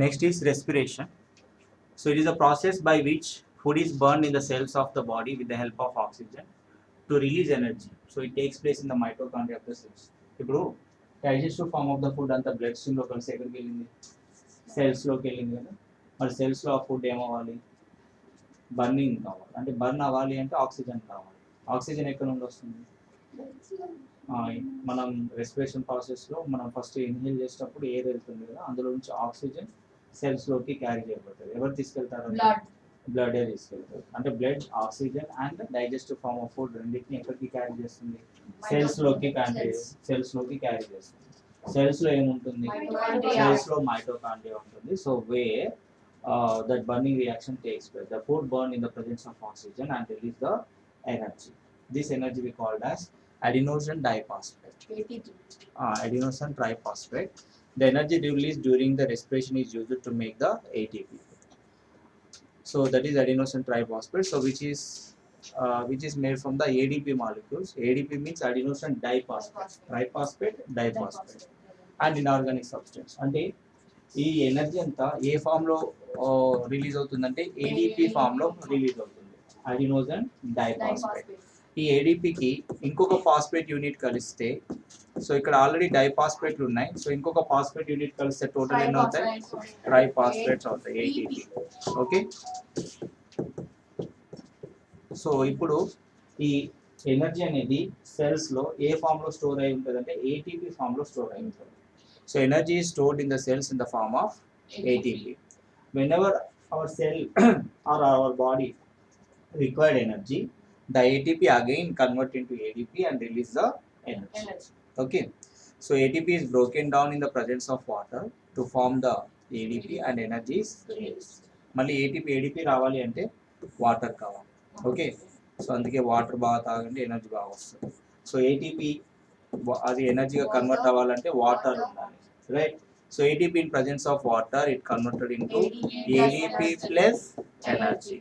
Next is respiration. So it is a process by which food is burned in the cells of the body with the help of oxygen to release energy. So it takes place in the mitochondria of the cells. ఇప్పుడు digestive form of the food అంతా blood stream లో కలిసి ఎక్కడికి వెళ్ళింది, cells లోకి వెళ్ళింది కదా. మరి సెల్స్ లో ఆ ఫుడ్ ఏమవ్వాలి, బర్నింగ్ కావాలి. అంటే బర్న్ అవ్వాలి అంటే ఆక్సిజన్ కావాలి. ఆక్సిజన్ ఎక్కడ నుండి వస్తుంది? మనం రెస్పిరేషన్ ప్రాసెస్లో మనం ఫస్ట్ ఇన్హేల్ చేసేటప్పుడు ఎయిర్ వెళ్తుంది కదా, అందులో నుంచి ఆక్సిజన్ సెల్స్లోకి క్యారీ చేయబడుతుంది. ఎవరు తీసుకెళ్తారు? బ్లడ్ తీసుకెళ్తారు. అంటే blood oxygen and digestive form of food రెండింటిని ఎక్కడికి క్యారీ చేస్తుంది? సెల్స్లోకి క్యారీ చేస్తుంది. సెల్స్లో ఏముంటుంది? సెల్స్లో మైటోకాండ్రియా ఉంటుంది. So where that burning reaction takes place. The food burned in the presence of oxygen and release the energy. This energy we called as adenosine diphosphate. Adenosine triphosphate. The energy released during the respiration is used to make the ATP. So that is adenosine triphosphate. So which is made from the ADP molecules. ADP means adenosine diphosphate. Triphosphate, diphosphate, and inorganic substance. అంటే ఈ energy అంతా ఏ form లో release అవుతుందంటే ADP form లో release అవుతుంది, adenosine diphosphate. ఈ ఏడిపికి ఇంకొక phosphate unit కలిస్తే, సో ఇక్కడ ఆల్రెడీ డైఫాస్ఫేట్లు ఉన్నాయి, సో ఇంకొక ఫాస్ఫేట్ యూనిట్ కలిస్తే టోటల్ ఎన్ని అవుతాయి? ట్రైఫాస్ఫేట్స్ అవుతాయి, ఏటీపీ. ఓకే, సో ఇప్పుడు ఈ ఎనర్జీ అనేది సెల్స్ లో ఏ ఫామ్ లో స్టోర్ అయి ఉంటుంది అంటే ఏటీపీ ఫామ్ లో స్టోర్ అయి ఉంటుంది. So energy is stored in the cells in the form of ATP. Whenever our cell or our body required energy, the ATP again convert into ADP and release the energy. Okay. So ATP is broken down in the presence of water to form the ADP and energy is released. మళ్ళీ ADP రావాలి అంటే water కావాలి. Okay, so అందుకే water బాగా తాగండి, energy బాగా వస్తుంది. So ATP అది ఎనర్జీగా కన్వర్ట్ అవ్వాలంటే వాటర్ ఉండాలి, right? So ATP in presence of water it converted into ADP plus energy.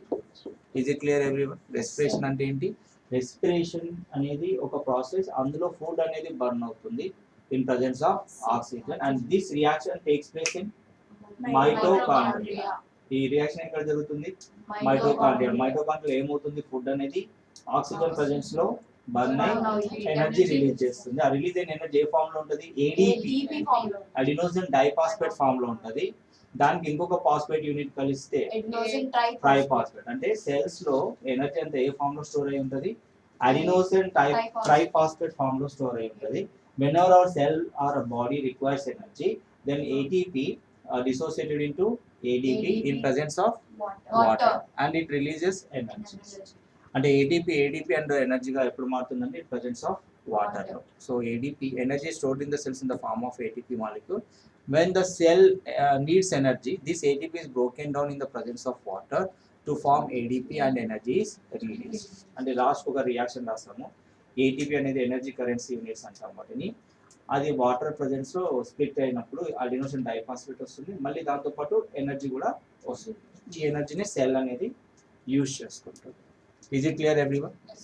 Is it clear everyone? Respiration అంటే ఏంటి? రెస్పిరేషన్ అనేది ఒక ప్రాసెస్, అందులో ఫుడ్ అనేది బర్న్ అవుతుంది in presence of oxygen and this reaction takes place in mitochondria. ఈ reaction ఎక్కడ జరుగుతుంది? మైటోకాండ్రియా. మైటోకాండ్రియా ఏమవుతుంది? ఫుడ్ అనేది ఆక్సిజన్ ప్రజెన్స్ లో బర్న్ అయి ఎనర్జీ రిలీజ్ చేస్తుంది. ఆ రిలీజ్ అయిన ఎనర్జీ ఏ ఫామ్ లో ఉంటుంది? ఏడీపీ, అడినోసిన్ డైఫాస్ఫేట్ ఫామ్ లో ఉంటుంది. దానికి ఇంకొక ఫాస్ఫేట్ యూనిట్ కలిస్తే ట్రైఫాస్ఫేట్. అంటే సెల్స్ లో ఎనర్జీ అంతా ఏ ఫామ్ లో స్టోర్ అయి ఉంటుంది? అడినోసిన్ ట్రైఫాస్ఫేట్ ఫామ్ లో స్టోర్ అయి ఉంటుంది. Whenever our cell or a body requires energy, then ATP dissociated into ADP in presence of water and it releases energy. అంటే ADP అండ్ ఎనర్జీగా ఎప్పుడు మారుతుందంటే in presence of water. So ADP energy stored in the cells in the form of ATP molecule. When the cell needs energy, this ATP is broken down in the presence of water to form ADP and energy is released. అంటే last ఒక reaction రాస్తాము. ATP అనేది energy currency units అంటాం వాటిని. అది water presence లో split అయినప్పుడు adenosine diphosphate వస్తుంది, మళ్ళీ దాంతోపాటు ఎనర్జీ కూడా వస్తుంది. ఈ ఎనర్జీని సెల్ అనేది యూజ్ చేసుకుంటుంది. Is it clear everyone? Yes.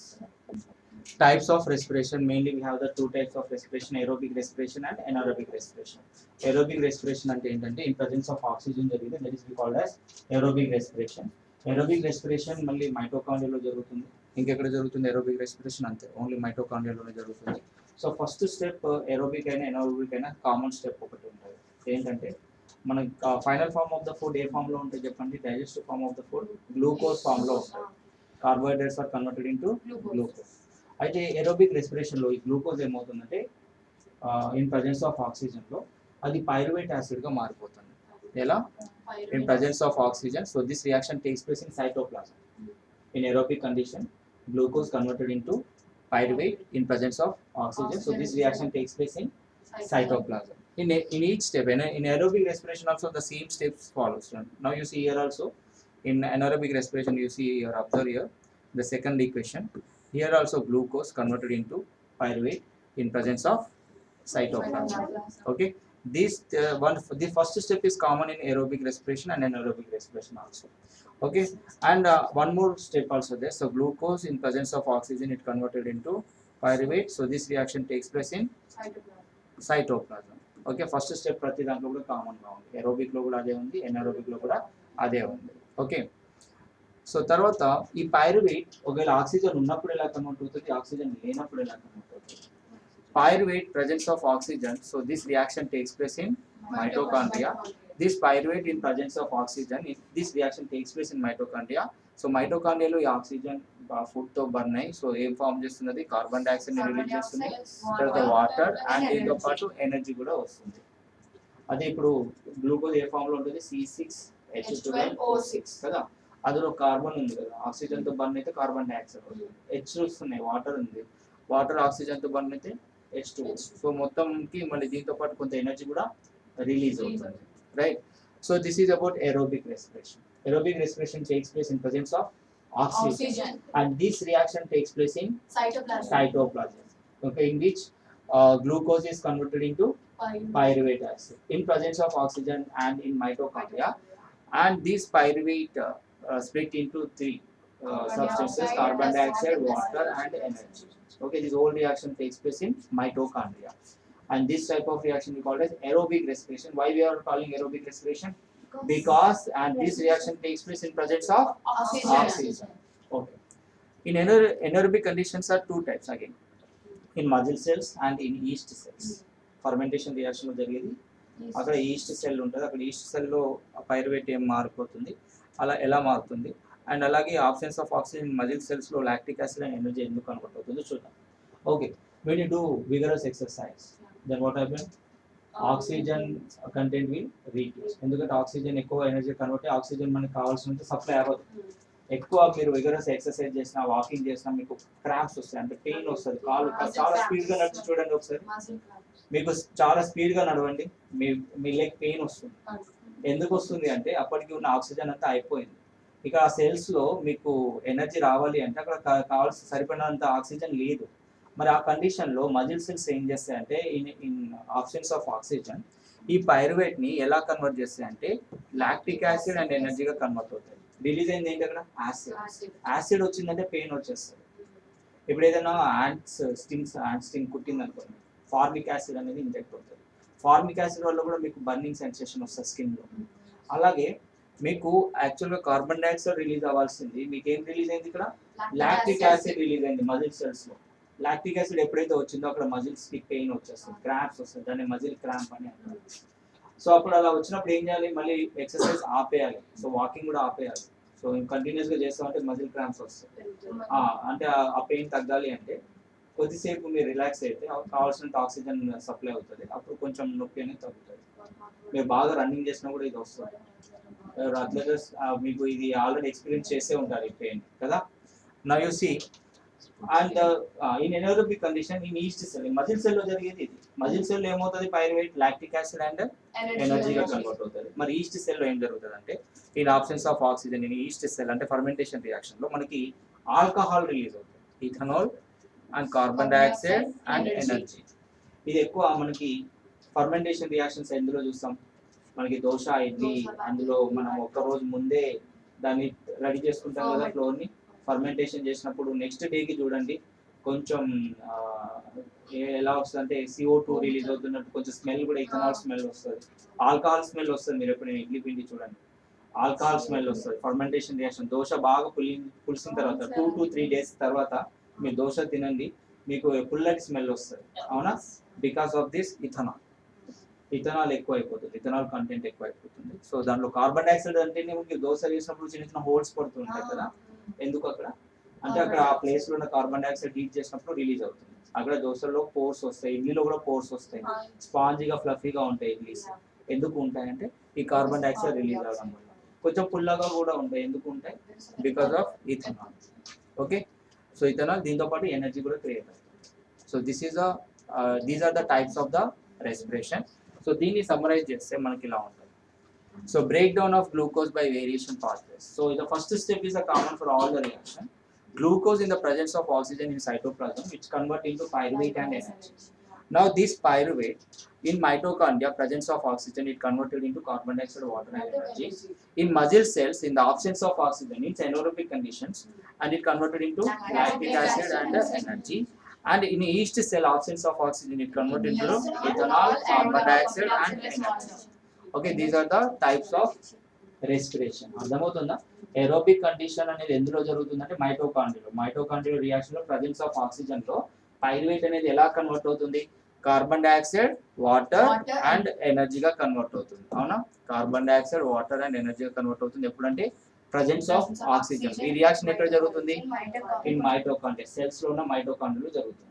Types of respiration, mainly we have the two types of respiration, aerobic respiration and anaerobic respiration. Aerobic respiration అంటే ఏంటంటే in presence of oxygen జరిగితే that is called as aerobic respiration. Aerobic respiration మళ్ళీ మైటోకాండ్రియాలో జరుగుతుంది. ఇంకెక్కడ జరుగుతుంది aerobic respiration? అంతే, only మైటోకాండ్రియాలోనే జరుగుతుంది. So first step aerobic అయినా ఎనారోబిక్ అయినా కామన్ స్టెప్ ఒకటి ఉంటుంది. ఏంటంటే మన final form of the food ఏ ఫామ్ లో ఉంటుంది చెప్పండి? Digestive form of the food glucose form లో ఉంటుంది. Carbohydrates are converted into glucose. అయితే ఏరోబిక్ రెస్పిరేషన్ లో ఈ గ్లూకోజ్ ఏమవుతుందంటే ఇన్ ప్రజెన్స్ ఆఫ్ ఆక్సిజన్ లో అది పైరువేట్ యాసిడ్ గా మారిపోతుంది. ఎలా? In presence of oxygen. So this reaction takes place in cytoplasm. In aerobic condition glucose converted into pyruvate in presence of oxygen. So this reaction takes place in cytoplasm. In each step, in aerobic respiration also the same steps follows. Now you see here also in anaerobic respiration you see here, observe here the second equation. Here also glucose converted into pyruvate in presence of cytoplasm. Okay. This the first step is common in aerobic respiration and anaerobic respiration also. Okay, and one more step also there. So glucose in presence of oxygen it converted into pyruvate. So this reaction takes place in cytoplasm. Okay, first step ప్రతి దాంట్లో కూడా కామన్గా ఉంది. ఏరోబిక్లో కూడా అదే ఉంది, ఎనారోబిక్లో కూడా అదే ఉంది. ఓకే, సో తర్వాత ఈ పైరువేట్ ఒకవేళ ఆక్సిజన్ ఉన్నప్పుడు ఎలా కన్వర్ట్ అవుతుంది, ఆక్సిజన్ లేనప్పుడు ఎలా కన్వర్ట్ అవుతుంది. Pyruvate presence of oxygen, so this reaction takes place in mitochondria. This pyruvate in presence of oxygen, this reaction takes place in mitochondria. So mitochondria లో ఈ ఆక్సిజన్ ఫుడ్ తో burn అయ్యి so ఏం form చేస్తున్నది, carbon dioxide ని release చేస్తుంది, తర్వాత water and దీంతో పాటు ఎనర్జీ కూడా వస్తుంది. అదే ఇప్పుడు గ్లూకోజ్ ఏ ఫామ్ లో ఉంటుంది, C6H12O6 కదా, అందులో కార్బన్ ఉంది కదా, ఆక్సిజన్ తో బర్న్ అయితే కార్బన్ డైఆక్సైడ్ వస్తుంది, H వస్తున్నాయి, వాటర్ ఉంది, వాటర్ ఆక్సిజన్ తో బర్న్ అయితే H2. సో మొత్తంకి మళ్ళీ దీంతో పాటు కొంత ఎనర్జీ కూడా రిలీజ్ అవుతుంది, right. So this is about aerobic respiration. Aerobic respiration takes place in presence of oxygen. And this reaction takes place in cytoplasm. Okay, in which glucose is converted into pyruvate acid in presence of oxygen and in mitochondria. And this pyruvate split into three substances: carbon dioxide, water and energy. Okay, this whole reaction takes place in mitochondria, and this type of reaction we call as aerobic respiration. Why we are calling aerobic respiration? Because and this reaction takes place in presence of oxygen. Okay, in anaerobic conditions are two types again, in muscle cells and in yeast cells. Fermentation reaction లో జరిగేది అక్కడ east cell ఉంటుంది, అక్కడ east సెల్లో pyruvate ఏం మారిపోతుంది, అలా ఎలా మారుతుంది, అండ్ అలాగే absence of oxygen muscle cells లో లాక్టిక్ యాసిడ్ అండ్ ఎనర్జీ ఎందుకు కన్వర్ట్ అవుతుందో చూద్దాం. Okay, when you do vigorous exercise then what happen, oxygen content will reduce, ఎందుకంటే ఆక్సిజన్ ఎక్కువ ఎనర్జీ కన్వర్ట్ అయ్యి ఆక్సిజన్ మనకు కావాల్సినంత సప్లై అవ్వదు. ఎక్కువ మీరు విగరస్ ఎక్సర్సైజ్ చేసినా వాకింగ్ చేసినా మీకు క్రాంప్స్ వస్తాయి, అంటే పెయిన్ వస్తుంది, కాలు చాలా స్పీడ్ గా నడిచి చూడండి ఒకసారి, మీకు చాలా స్పీడ్ గా నడవండి, మీ లెగ్ పెయిన్ వస్తుంది. ఎందుకు వస్తుంది అంటే అప్పటికి ఉన్న ఆక్సిజన్ అంతా అయిపోయింది. ఇక ఆ సెల్స్ లో మీకు ఎనర్జీ రావాలి అంటే అక్కడ కావాల్సిన సరిపడినంత ఆక్సిజన్ లేదు. మరి ఆ కండిషన్ లో మజిల్ సెల్స్ ఏం చేస్తాయంటే ఇన్ ఆబ్సెన్స్ ఆఫ్ ఆక్సిజన్ ఈ పైరువేట్ ని ఎలా కన్వర్ట్ చేస్తాయంటే లాక్టిక్ యాసిడ్ అండ్ ఎనర్జీగా కన్వర్ట్ అవుతాయి. రిలీజ్ అయింది ఏంటి అక్కడ, యాసిడ్. యాసిడ్ వచ్చిందంటే పెయిన్ వచ్చేస్తుంది. ఇప్పుడు ఏదైనా యాంట్ స్టింగ్ కుట్టింది అనుకోండి, ఫార్మిక్ యాసిడ్ అనేది ఇంజెక్ట్ అవుతుంది. ఫార్మిక్ యాసిడ్ వల్ల కూడా మీకు బర్నింగ్ సెన్సేషన్ వస్తుంది స్కిన్ లో. అలాగే మీకు యాక్చువల్గా కార్బన్ డైఆక్సైడ్ రిలీజ్ అవ్వాల్సింది, మీకు ఏం రిలీజ్ అయింది ఇక్కడ, లాక్టిక్ యాసిడ్ రిలీజ్ అయింది మజిల్ సెల్స్ లో. లాక్టిక్ యాసిడ్ ఎప్పుడైతే వచ్చిందో అక్కడ మజిల్స్ కి పెయిన్ వచ్చేస్తుంది, క్రాంప్స్ వస్తుంది, దాన్ని మజిల్ క్రాంప్ అని అంటారు. సో అప్పుడు అలా వచ్చినప్పుడు ఏం చేయాలి, మళ్ళీ ఎక్సర్సైజ్ ఆపేయాలి, సో వాకింగ్ కూడా ఆపేయాలి. సో కంటిన్యూస్ గా చేస్తామంటే మజిల్ క్రాంప్స్ వస్తాయి. అంటే ఆ పెయిన్ తగ్గాలి అంటే కొద్దిసేపు మీరు రిలాక్స్ అయితే కావాల్సినంత ఆక్సిజన్ సప్లై అవుతుంది, అప్పుడు కొంచెం నొప్పి అనేది తగ్గుతుంది. మీరు బాగా రన్నింగ్ చేసినా కూడా ఇది వస్తుంది. అథ్లెట్స్ మీకు ఇది ఆల్రెడీ ఎక్స్పీరియన్స్ చేసే ఉంటారు ఈ పెయిన్ కదా. Now you see and in anaerobic condition in yeast cell, muscle cell లో జరిగేది ఇది. మజిల్ సెల్ ఏమవుతుంది, పైరువేట్ లాక్టిక్ యాసిడ్ అండ్ ఎనర్జీగా కన్వర్ట్ అవుతుంది. మరి ఈస్ట్ సెల్ లో ఏం జరుగుతుంది అంటే in absence of oxygen in yeast cell అంటే ఫర్మెంటేషన్ రియాక్షన్ లో మనకి ఆల్కహాల్ రిలీజ్ అవుతుంది, ethanol and carbon dioxide and energy. ఇది ఎక్కువ మనకి ఫర్మెంటేషన్ రియాక్షన్స్ ఎందులో చూస్తాం, మనకి దోశ ఇడ్లీ, అందులో మనం ఒక రోజు ముందే దాన్ని రెడీ చేసుకుంటాం కదా ఫ్లోర్ ని, ఫర్మెంటేషన్ చేసినప్పుడు నెక్స్ట్ డేకి చూడండి కొంచెం ఎలా వస్తుంది అంటే CO2 రిలీజ్ అవుతున్నట్టు కొంచెం స్మెల్ కూడా ఇథనాల్ స్మెల్ వస్తుంది, ఆల్కహాల్ స్మెల్ వస్తుంది. మీరు ఎప్పుడు ఇడ్లీ పిండి చూడండి ఆల్కహాల్ స్మెల్ వస్తుంది. ఫర్మెంటేషన్ రియాక్షన్, దోశ బాగా పులిసిన తర్వాత 2 to 3 days తర్వాత మీరు దోశ తినండి, మీకు పుల్లటి స్మెల్ వస్తుంది, అవునా, బికాస్ ఆఫ్ దిస్ ఇథనాల్ ఎక్కువ అయిపోతుంది, ఇథనాల్ కంటెంట్ ఎక్కువ అయిపోతుంది. సో దాంట్లో కార్బన్ డైఆక్సైడ్ అంటే మీకు దోశ వేసినప్పుడు చిన్న చిన్న హోల్స్ పడుతుంటాయి కదా, ఎందుకు అక్కడ అంటే అక్కడ ఆ ప్లేస్ లో ఉన్న కార్బన్ డైఆక్సైడ్ హీట్ చేసినప్పుడు రిలీజ్ అవుతుంది. అక్కడ దోశలో పోర్స్ వస్తాయి, ఇడ్లీలో కూడా పోర్స్ వస్తాయి, స్పాంజీగా ఫ్లఫీగా ఉంటాయి ఇడ్లీస్. ఎందుకు ఉంటాయంటే ఈ కార్బన్ డైఆక్సైడ్ రిలీజ్ అవ్వడం వల్ల. కొంచెం పుల్లగా కూడా ఉంటాయి, ఎందుకు ఉంటాయి, because of ethanol. Okay, so ethanol దీంతో పాటు ఎనర్జీ కూడా క్రియేట్ అవుతుంది. So these are the types of the respiration. So దీన్ని సమ్మరైజ్ చేస్తే మనకి ఇలా ఉంటుంది. So breakdown of glucose by variation pathways. So the first step is a common for all the reaction. Glucose in the presence of oxygen in cytoplasm, which convert into pyruvate and energy. Now this pyruvate in mitochondria, presence of oxygen, it converted into carbon dioxide, water and energy. In muscle cells, in the absence of oxygen, it's anaerobic conditions, and it converted into lactic acid and energy. And in yeast cell, absence of oxygen, it convert into ethanol, carbon dioxide and energy. Okay, these are the types of respiration. అర్థమవుతుందా? Aerobic condition అనేది ఎందులో జరుగుతుందంటే mitochondria reaction లో presence of oxygen లో pyruvate అనేది ఎలా convert అవుతుంది? Carbon dioxide, water and ఎనర్జీగా కన్వర్ట్ అవుతుంది. అవునా? కార్బన్ డైఆక్సైడ్, వాటర్ అండ్ ఎనర్జీగా కన్వర్ట్ అవుతుంది ఎప్పుడంటే ప్రజెన్స్ ఆఫ్ ఆక్సిజన్. ఈ రియాక్షన్ ఎక్కడ జరుగుతుంది? ఇన్ మైటోకాండ్రియా, సెల్స్ లో ఉన్న మైటోకాండ్రియాలో జరుగుతుంది.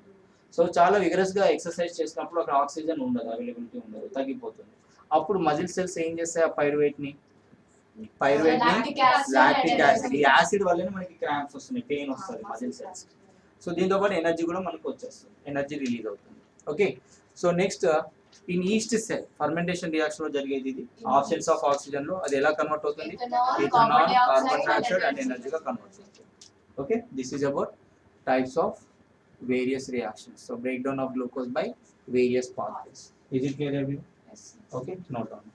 సో చాలా విగరస్ గా ఎక్సర్సైజ్ చేసినప్పుడు అక్కడ ఆక్సిజన్ ఉండదు, అవైలబిలిటీ ఉండదు, తగ్గిపోతుంది. అప్పుడు మజిల్ సెల్స్ ఏం చేస్తాయి? ఆ పైరువేట్ ని లాక్టిక్ యాసిడ్, ఈ యాసిడ్ వల్లనే మనకి క్రాంప్స్ వస్తున్నాయి, పెయిన్ వస్తుంది మజిల్ సెల్స్. సో దీంతో పాటు ఎనర్జీ కూడా మనకు వచ్చేస్తుంది, ఎనర్జీ రిలీజ్ అవుతుంది. Okay, so next in yeast cell fermentation reaction లో జరిగేది ఇది. ఆబ్సెన్స్ ఆఫ్ ఆక్సిజన్ లో అది ఎలా కన్వర్ట్ అవుతుంది? ఇథనాల్, కార్బన్ డైఆక్సైడ్ అండ్ ఎనర్జీగా కన్వర్ట్ అవుతుంది. Okay, this is about types of various reactions. So breakdown of glucose by various pathways. Is it clear everyone? Yes. Okay, note down.